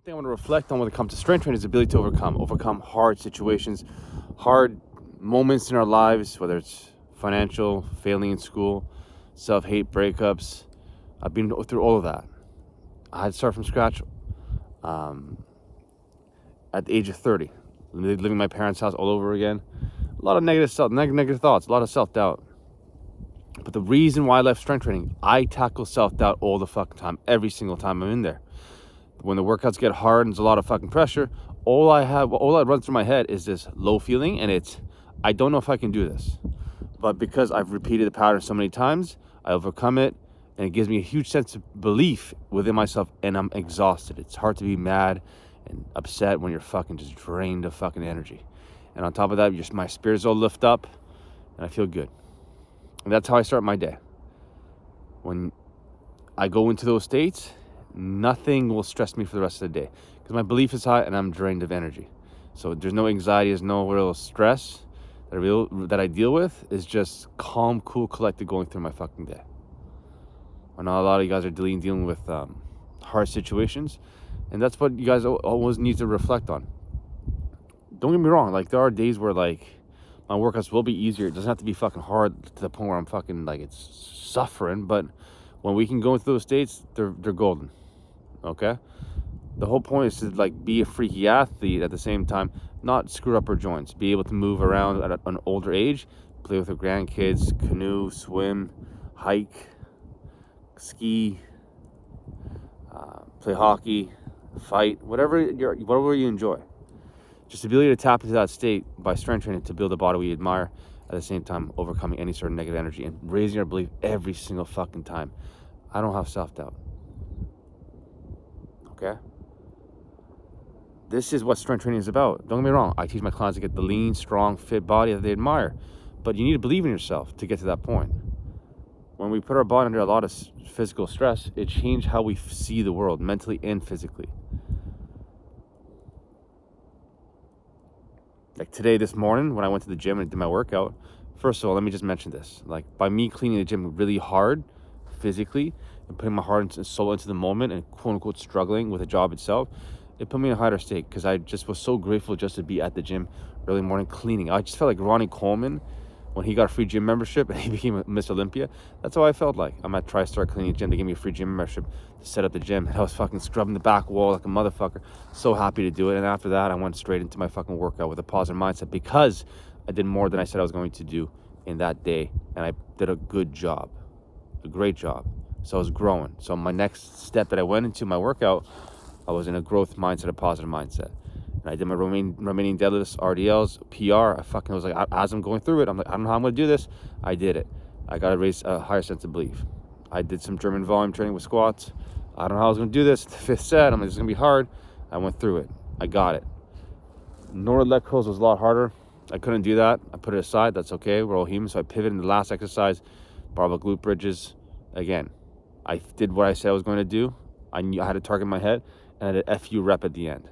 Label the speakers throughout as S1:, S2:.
S1: thing I want to reflect on when it comes to strength training is the ability to overcome hard situations, hard moments in our lives, whether it's financial, failing in school, self-hate, breakups. I've been through all of that. I had to start from scratch at the age of 30, living in my parents' house all over again. A lot of negative thoughts, a lot of self-doubt. But the reason why I left strength training, I tackle self-doubt all the fucking time, every single time I'm in there. When the workouts get hard and there's a lot of fucking pressure, all that runs through my head is this low feeling, and it's, I don't know if I can do this. But because I've repeated the pattern so many times, I overcome it, and it gives me a huge sense of belief within myself, and I'm exhausted. It's hard to be mad and upset when you're fucking just drained of fucking energy. And on top of that, my spirits all lift up, and I feel good. And that's how I start my day. When I go into those states, nothing will stress me for the rest of the day because my belief is high and I'm drained of energy. So there's no anxiety, there's no real stress that I deal with. Is just calm, cool, collected going through my fucking day. I know a lot of you guys are dealing with hard situations, and that's what you guys always need to reflect on. Don't get me wrong, like there are days where like my workouts will be easier. It doesn't have to be fucking hard to the point where I'm fucking like it's suffering, but when we can go into those states, they're golden. Okay? The whole point is to like be a freaky athlete at the same time, not screw up our joints, be able to move around at an older age, play with our grandkids, canoe, swim, hike, ski, play hockey, fight, whatever you enjoy. Just the ability to tap into that state by strength training to build a body we admire, at the same time overcoming any sort of negative energy and raising our belief every single fucking time. I don't have self-doubt. Okay? This is what strength training is about. Don't get me wrong. I teach my clients to get the lean, strong, fit body that they admire. But you need to believe in yourself to get to that point. When we put our body under a lot of physical stress, it changed how we see the world, mentally and physically. Like today, this morning, when I went to the gym and did my workout, first of all, let me just mention this. Like by me cleaning the gym really hard, physically, and putting my heart and soul into the moment and quote unquote struggling with the job itself, it put me in a higher state because I just was so grateful just to be at the gym early morning cleaning. I just felt like Ronnie Coleman when he got a free gym membership and he became a Miss Olympia. That's how I felt like. I'm at TriStar cleaning the gym. They gave me a free gym membership to set up the gym. And I was fucking scrubbing the back wall like a motherfucker. So happy to do it. And after that, I went straight into my fucking workout with a positive mindset because I did more than I said I was going to do in that day. And I did a good job, a great job. So I was growing. So my next step that I went into my workout, I was in a growth mindset, a positive mindset. And I did my remaining deadlifts, RDLs, PR. I fucking was like, as I'm going through it, I'm like, I don't know how I'm going to do this. I did it. I got to raise a higher sense of belief. I did some German volume training with squats. I don't know how I was going to do this. The fifth set, I'm like, this is going to be hard. I went through it. I got it. Nordic leg curls was a lot harder. I couldn't do that. I put it aside. That's okay. We're all human. So I pivoted in the last exercise, barbell glute bridges. Again, I did what I said I was going to do. I knew I had a target in my head, and I did a FU rep at the end.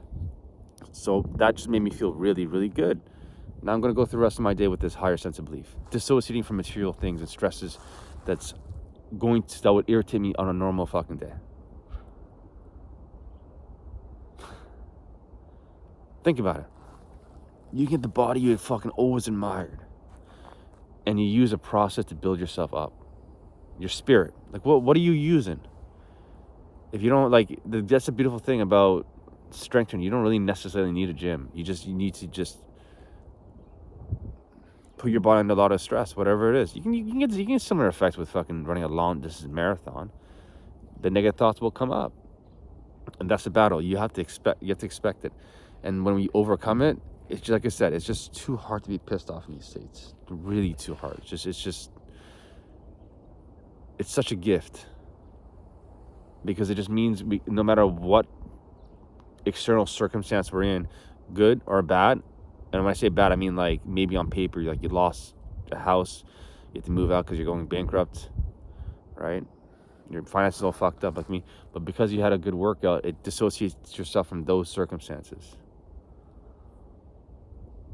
S1: So that just made me feel really, really good. Now I'm going to go through the rest of my day with this higher sense of belief, dissociating from material things and stresses that would irritate me on a normal fucking day. Think about it. You get the body you had fucking always admired, and you use a process to build yourself up. Your spirit. Like, what are you using? If you don't, like, that's the beautiful thing about strength training. You don't really necessarily need a gym. You need to just put your body under a lot of stress, whatever it is. You can get similar effects with fucking running a long distance marathon. The negative thoughts will come up, and that's the battle. You have to expect it. And when we overcome it, it's just, like I said, it's just too hard to be pissed off in these states. Really too hard. It's such a gift, because it just means no matter what external circumstance we're in, good or bad, and when I say bad, I mean like maybe on paper, like you lost a house, you have to move out because you're going bankrupt, right? Your finances all fucked up like me, but because you had a good workout, it dissociates yourself from those circumstances.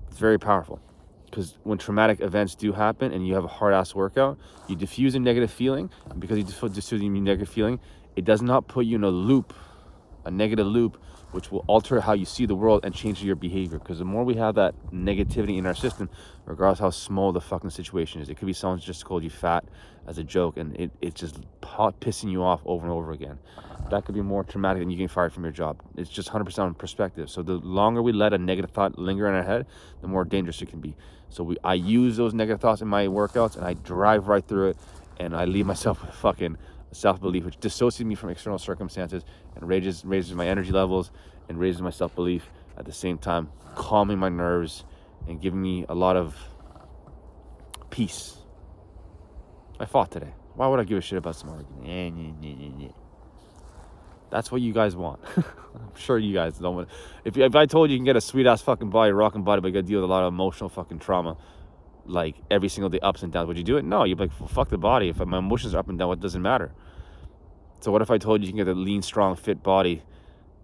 S1: It's very powerful, because when traumatic events do happen and you have a hard-ass workout, you diffuse a negative feeling, and because you diffuse a negative feeling, it does not put you in a negative loop, which will alter how you see the world and change your behavior. Because the more we have that negativity in our system, regardless how small the fucking situation is, it could be someone just called you fat as a joke, and it's just pissing you off over and over again. That could be more traumatic than you getting fired from your job. It's just 100% on perspective. So the longer we let a negative thought linger in our head, the more dangerous it can be. So I use those negative thoughts in my workouts, and I drive right through it, and I leave myself with fucking self-belief, which dissociates me from external circumstances and raises my energy levels and raises my self-belief at the same time, calming my nerves and giving me a lot of peace. I fought today. Why would I give a shit about some argument? That's what you guys want. I'm sure you guys don't want. If I told you can get a sweet ass fucking body, rocking body, but you gotta deal with a lot of emotional fucking trauma, like every single day, ups and downs, would you do it? No, you'd be like, fuck the body. If my emotions are up and down, what doesn't matter? So what if I told you you can get a lean, strong, fit body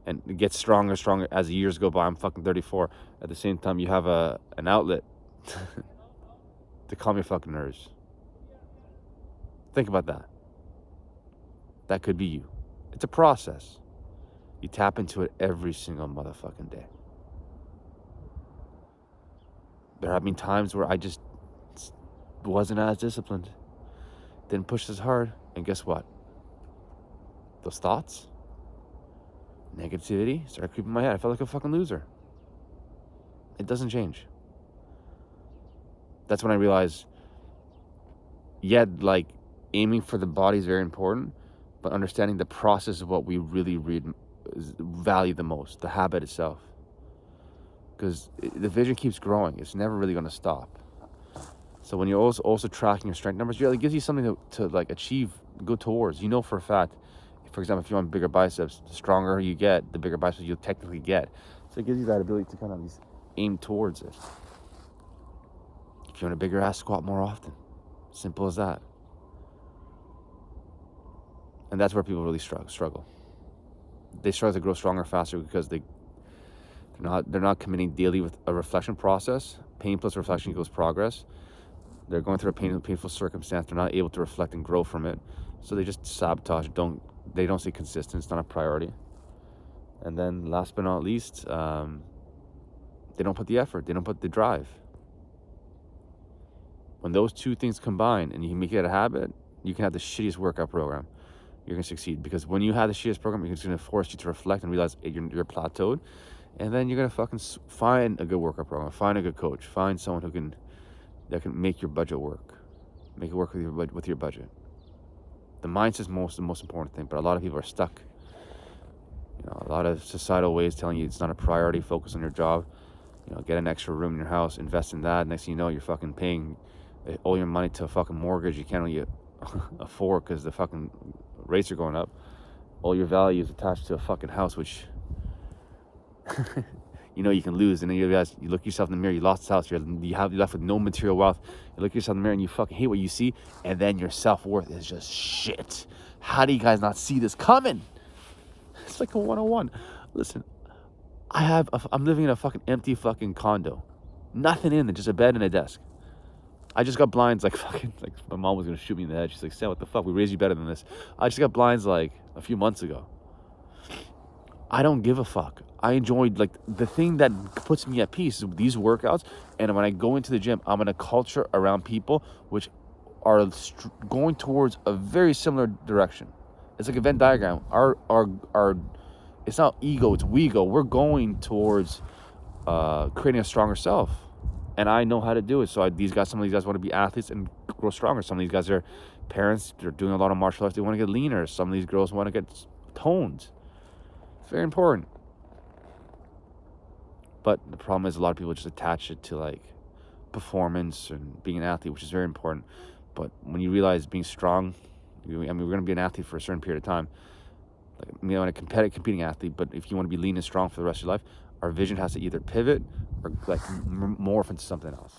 S1: and it gets stronger as the years go by? I'm fucking 34. At the same time, you have an outlet to calm your fucking nerves. Think about that. That could be you. It's a process. You tap into it every single motherfucking day. There have been times where I just wasn't as disciplined, didn't push as hard, and guess what? Those thoughts, negativity started creeping in my head. I felt like a fucking loser. It doesn't change. That's when I realized, like aiming for the body is very important, but understanding the process is what we really value the most, the habit itself. Because the vision keeps growing. It's never really going to stop. So when you're also tracking your strength numbers, it gives you something to like achieve, go towards. You know for a fact, for example, if you want bigger biceps, the stronger you get, the bigger biceps you'll technically get. So it gives you that ability to kind of aim towards it. If you want a bigger ass, squat more often. Simple as that. And that's where people really struggle. They struggle to grow stronger faster because they're not committing daily with a reflection process. Pain plus reflection equals progress. They're going through a painful circumstance. They're not able to reflect and grow from it. So they just sabotage. They don't stay consistent. It's not a priority. And then last but not least, they don't put the effort. They don't put the drive. When those two things combine and you make it a habit, you can have the shittiest workout program. You're going to succeed. Because when you have the shittiest program, it's going to force you to reflect and realize you're plateaued. And then you're going to fucking find a good workout program. Find a good coach. Find someone that can make your budget work. Make it work with your budget. The mindset is the most important thing. But a lot of people are stuck. A lot of societal ways telling you it's not a priority. Focus on your job. Get an extra room in your house. Invest in that. Next thing you know, you're fucking paying all your money to a fucking mortgage you can't really afford because the fucking rates are going up. All your value is attached to a fucking house, which you can lose. And then you realize, you look yourself in the mirror, you lost this house, you're left with no material wealth. You look yourself in the mirror and you fucking hate what you see, and then your self-worth is just shit. How do you guys not see this coming? It's like a 101. Listen, I'm living in a fucking empty fucking condo. Nothing in there, just a bed and a desk. I just got blinds like my mom was gonna shoot me in the head. She's like, Sam, what the fuck? We raised you better than this. I just got blinds like a few months ago. I don't give a fuck. I enjoyed the thing that puts me at peace is these workouts. And when I go into the gym, I'm in a culture around people which are going towards a very similar direction. It's like a Venn diagram. Our it's not ego, it's we go. We're going towards creating a stronger self. And I know how to do it. So some of these guys want to be athletes and grow stronger. Some of these guys are parents. They're doing a lot of martial arts. They want to get leaner. Some of these girls want to get toned. It's very important. But the problem is a lot of people just attach it to performance and being an athlete, which is very important. But when you realize being strong, we're going to be an athlete for a certain period of time. A competing athlete, but if you want to be lean and strong for the rest of your life, our vision has to either pivot or morph into something else.